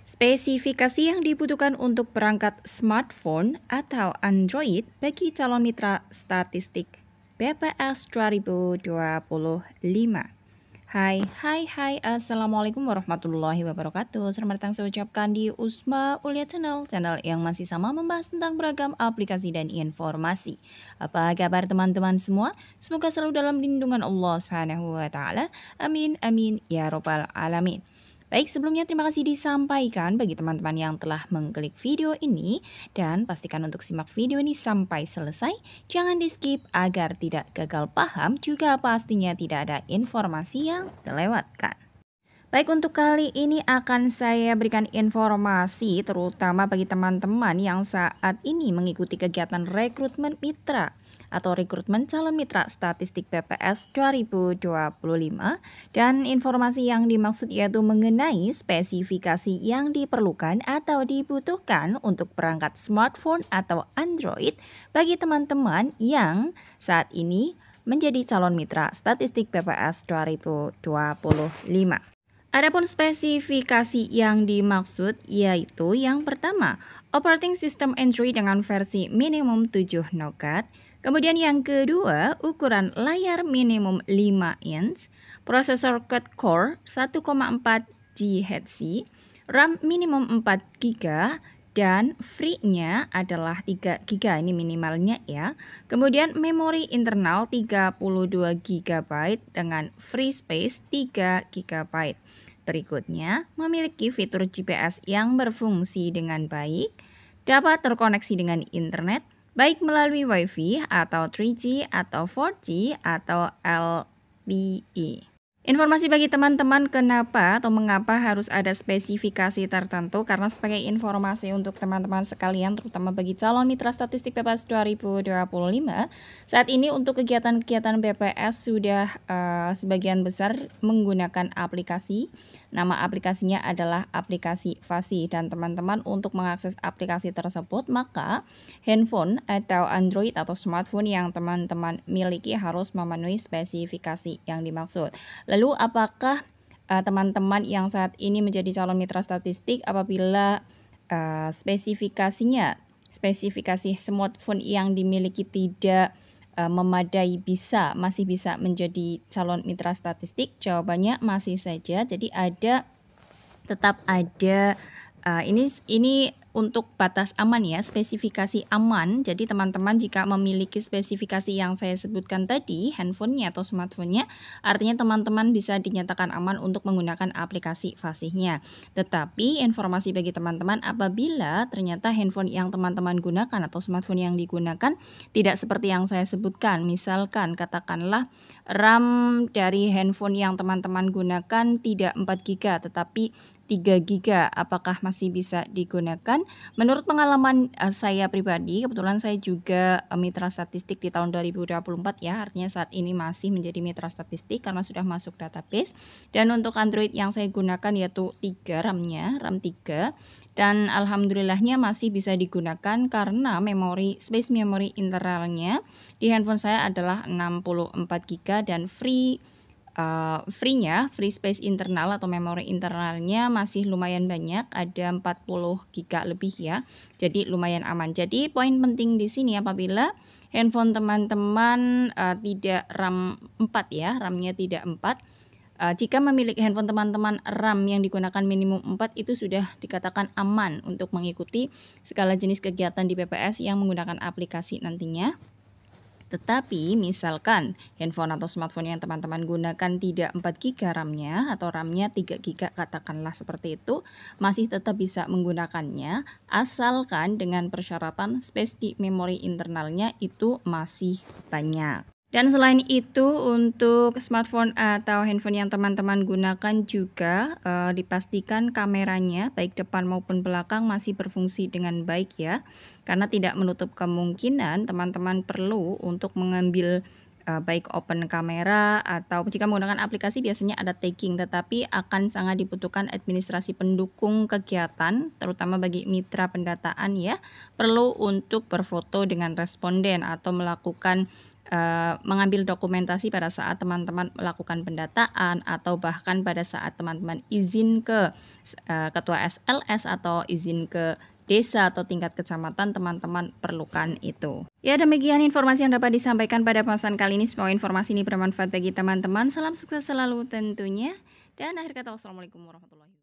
Spesifikasi yang dibutuhkan untuk perangkat smartphone atau Android bagi calon mitra statistik BPS 2025. Hai, Assalamualaikum warahmatullahi wabarakatuh. Selamat datang saya ucapkan di Usma Ulia channel yang masih sama membahas tentang beragam aplikasi dan informasi. Apa kabar teman-teman semua? Semoga selalu dalam lindungan Allah Subhanahu wa taala. Amin amin ya robbal alamin. Baik, sebelumnya terima kasih disampaikan bagi teman-teman yang telah mengklik video ini dan pastikan untuk simak video ini sampai selesai. Jangan di-skip agar tidak gagal paham, juga pastinya tidak ada informasi yang terlewatkan. Baik, untuk kali ini akan saya berikan informasi terutama bagi teman-teman yang saat ini mengikuti kegiatan rekrutmen mitra atau rekrutmen calon mitra statistik BPS 2025, dan informasi yang dimaksud yaitu mengenai spesifikasi yang diperlukan atau dibutuhkan untuk perangkat smartphone atau Android bagi teman-teman yang saat ini menjadi calon mitra statistik BPS 2025. Adapun spesifikasi yang dimaksud yaitu yang pertama, operating system Android dengan versi minimum 7 nokat. Kemudian yang kedua, ukuran layar minimum 5 inch, prosesor quad-core 1,4 GHz, RAM minimum 4 GB, dan free-nya adalah 3 GB, ini minimalnya ya. Kemudian memori internal 32 GB dengan free space 3 GB. Berikutnya, memiliki fitur GPS yang berfungsi dengan baik, dapat terkoneksi dengan internet, baik melalui Wi-Fi atau 3G atau 4G atau LTE. Informasi bagi teman-teman kenapa atau mengapa harus ada spesifikasi tertentu, karena sebagai informasi untuk teman-teman sekalian terutama bagi calon mitra statistik BPS 2025, saat ini untuk kegiatan-kegiatan BPS sudah sebagian besar menggunakan aplikasi. Nama aplikasinya adalah aplikasi Fasi, dan teman-teman untuk mengakses aplikasi tersebut maka handphone atau Android atau smartphone yang teman-teman miliki harus memenuhi spesifikasi yang dimaksud. Lalu apakah teman-teman yang saat ini menjadi calon mitra statistik apabila spesifikasi smartphone yang dimiliki tidak memadai masih bisa menjadi calon mitra statistik? Jawabannya masih saja. Jadi tetap ada ini untuk batas aman ya, spesifikasi aman. Jadi teman-teman jika memiliki spesifikasi yang saya sebutkan tadi, handphonenya atau smartphone-nya, artinya teman-teman bisa dinyatakan aman untuk menggunakan aplikasi fasihnya. Tetapi informasi bagi teman-teman, apabila ternyata handphone yang teman-teman gunakan atau smartphone yang digunakan tidak seperti yang saya sebutkan, misalkan katakanlah RAM dari handphone yang teman-teman gunakan tidak 4 GB tetapi 3 GB, apakah masih bisa digunakan? Menurut pengalaman saya pribadi, kebetulan saya juga mitra statistik di tahun 2024 ya, artinya saat ini masih menjadi mitra statistik karena sudah masuk database. Dan untuk Android yang saya gunakan yaitu 3 RAM-nya, RAM 3, dan alhamdulillahnya masih bisa digunakan karena space memori internalnya di handphone saya adalah 64 GB dan free space internal atau memori internalnya masih lumayan banyak, ada 40 GB lebih ya. Jadi lumayan aman. Jadi poin penting di sini apabila handphone teman-teman tidak RAM 4 ya, RAM-nya tidak 4. Jika memiliki handphone teman-teman RAM yang digunakan minimum 4 itu sudah dikatakan aman untuk mengikuti segala jenis kegiatan di BPS yang menggunakan aplikasi nantinya. Tetapi misalkan handphone atau smartphone yang teman-teman gunakan tidak 4 GB RAM-nya atau RAM-nya 3 GB katakanlah seperti itu, masih tetap bisa menggunakannya asalkan dengan persyaratan space di memori internalnya itu masih banyak. Dan selain itu untuk smartphone atau handphone yang teman-teman gunakan juga dipastikan kameranya baik depan maupun belakang masih berfungsi dengan baik ya. Karena tidak menutup kemungkinan teman-teman perlu untuk mengambil baik open kamera atau jika menggunakan aplikasi biasanya ada tagging, tetapi akan sangat dibutuhkan administrasi pendukung kegiatan terutama bagi mitra pendataan ya. Perlu untuk berfoto dengan responden atau melakukan mengambil dokumentasi pada saat teman-teman melakukan pendataan atau bahkan pada saat teman-teman izin ke ketua SLS atau izin ke desa atau tingkat kecamatan, teman-teman perlukan itu. Ya, demikian informasi yang dapat disampaikan pada pesan kali ini. Semoga informasi ini bermanfaat bagi teman-teman. Salam sukses selalu tentunya. Dan akhir kata, wassalamualaikum warahmatullahi wabarakatuh.